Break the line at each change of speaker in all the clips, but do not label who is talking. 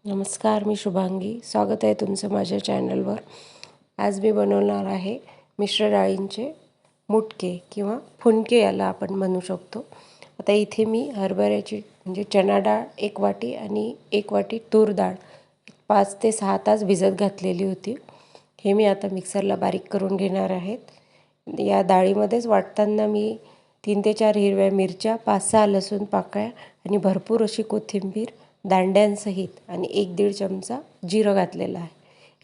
नमस्कार, मी शुभांगी. स्वागत आहे तुमचं माझ्या चॅनलवर. आज मी बनवणार आहे मिश्र डाळींचे मुटके किंवा फुनके याला आपण म्हणू शकतो. आता इथे मी हरभऱ्याची म्हणजे चणा डाळ 1 वाटी आणि 1 वाटी तूर डाळ 5 ते 6 तास भिजत घातलेली होती. हे मी आता मिक्सरला बारीक करून घेणार आहेत. या डाळीमध्येच वाटताना मी 3 ते 4 हिरव्या मिरच्या, 5-6 लसूण पाकळ्या आणि भरपूर अशी कोथिंबीर दांड्यांसहित आणि 1-1.5 चमचा जिरं घातलेलं आहे.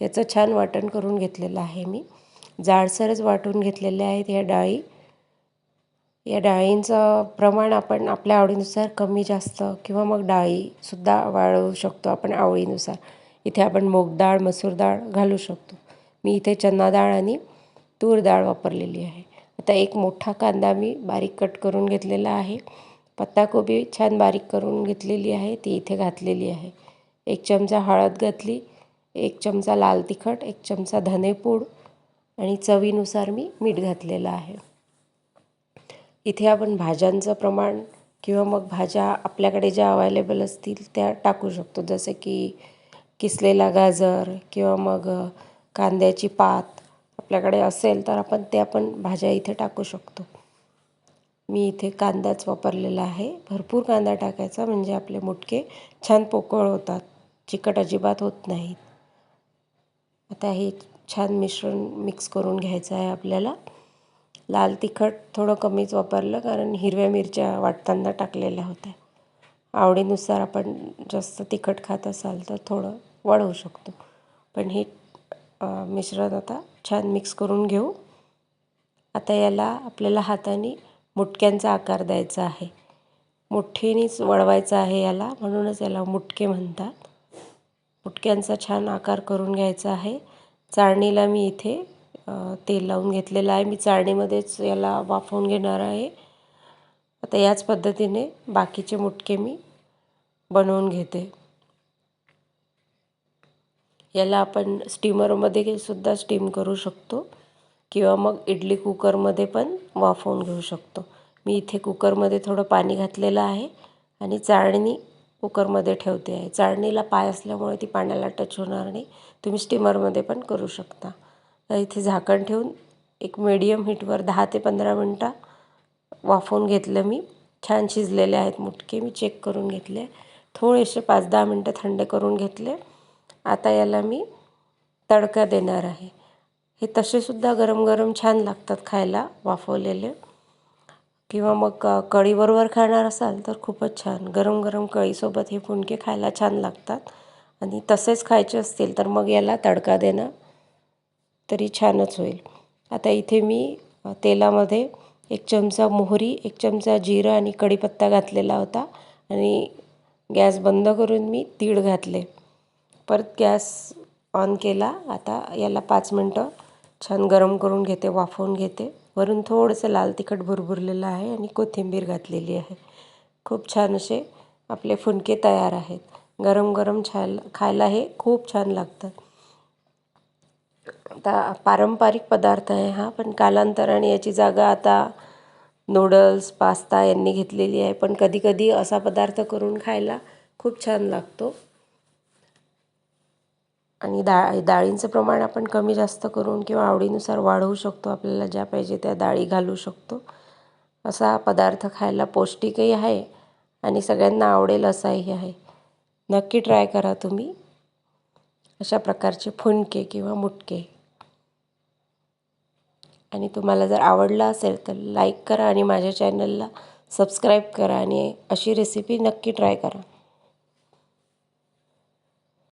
याचं छान वाटण करून घेतलेलं आहे मी. जाडसरच वाटून घेतलेले आहेत या डाळी. या डाळींचं प्रमाण आपण आपल्या आवडीनुसार कमी जास्त किंवा मग डाळीसुद्धा वाढवू शकतो आपण आवडीनुसार. इथे आपण मूग डाळ, मसूर डाळ घालू शकतो. मी इथे चना डाळ आणि तूर डाळ वापरलेली आहे. आता एक मोठा कांदा मी बारीक कट करून घेतलेला आहे. पत्ताकोबी छान बारीक करून घेतलेली आहे, ती इथे घातलेली आहे. 1 चमचा हळद घातली, 1 चमचा लाल तिखट, 1 चमचा धनेपूड आणि चवीनुसार मी मीठ घातलेलं आहे. इथे आपण भाज्यांचं प्रमाण किंवा मग भाज्या आपल्याकडे ज्या अवेलेबल असतील त्या टाकू शकतो. जसे की किसलेला गाजर किंवा मग कांद्याची पात आपल्याकडे असेल तर आपण भाज्या इथे टाकू शकतो. मी इथे कांदाच वापरलेला आहे. भरपूर कांदा टाकायचा म्हणजे आपले मुटके छान पोकळ होतात, चिकट अजिबात होत नाहीत. आता हे छान मिश्रण मिक्स करून घ्यायचं आहे आपल्याला. लाल तिखट थोडं कमीच वापरलं कारण हिरव्या मिरच्या वाटताना टाकलेल्या होत्या. आवडीनुसार आपण जास्त तिखट खात असाल तर थोडं वाढवू शकतो. पण हे मिश्रण आता छान मिक्स करून घेऊ. आता याला आपल्याला हाताने मुटक्यांचा आकार द्यायचा आहे. मुठीनेच वळवायचं आहे याला, म्हणूनच याला मुटके म्हणतात. मुटक्यांचा छान आकार करून घ्यायचा आहे. चाळणीला मी इथे तेल लावून घेतलेलं आहे. मी चाळणीमध्येच याला वाफवून घेणार आहे. आता याच पद्धतीने बाकीचे मुटके मी बनवून घेते. याला आपण स्टीमरमध्ये सुद्धा स्टीम करू शकतो किंवा मग इडली कुकरमध्ये पण वाफवून घेऊ शकतो. मी इथे कुकरमध्ये थोडं पाणी घातलेलं आहे आणि चाळणी कुकरमध्ये ठेवते आहे. चाळणीला पाय असल्यामुळे ती पाण्याला टच होणार नाही. तुम्ही स्टीमरमध्ये पण करू शकता. तर इथे झाकण ठेवून एक मीडियम हीटवर 10 ते 15 मिनटं वाफवून घेतलं मी. छान शिजलेले आहेत मुटके. मी चेक करून घेतले. थोडेसे 5-10 मिनटं थंड करून घेतले. आता याला मी तडका देणार आहे. हे तसेसुद्धा गरम गरम छान लागतात खायला वाफवलेले. किंवा मग कढीबरोबर खाणार असाल तर खूपच छान. गरम गरम कढीसोबत हे फुनके खायला छान लागतात. आणि तसेच खायचे असतील तर मग याला तडका देणं तरी छानच होईल. आता इथे मी तेलामध्ये 1 चमचा मोहरी, 1 चमचा जिरं आणि कढीपत्ता घातलेला होता आणि गॅस बंद करून मी तीळ घातले. परत गॅस ऑन केला. आता याला 5 मिनटं छान गरम करून घेते, वाफवून घेते. वरून थोडंसं लाल तिखट भुरभुरलेलं आहे आणि कोथिंबीर घातलेली आहे. खूप छान असे आपले फुनके तयार आहेत. गरम गरम खायला हे खूप छान लागतात. आता पारंपरिक पदार्थ आहे हा, पण कालांतराने याची जागा आता नूडल्स, पास्ता यांनी घेतलेली आहे. पण कधीकधी असा पदार्थ करून खायला खूप छान लागतो. आणि डाळींचं प्रमाण आपण कमी जास्त करून किंवा आवडीनुसार वाढवू शकतो. आपल्याला ज्या पाहिजे त्या डाळी घालू शकतो. असा पदार्थ खायला पौष्टिकही आहे आणि सगळ्यांना आवडेल असाही आहे. नक्की ट्राय करा तुम्ही अशा प्रकारचे फुनके किंवा मुटके. आणि तुम्हाला जर आवडलं असेल तर लाईक करा आणि माझ्या चॅनलला सबस्क्राईब करा आणि अशी रेसिपी नक्की ट्राय करा.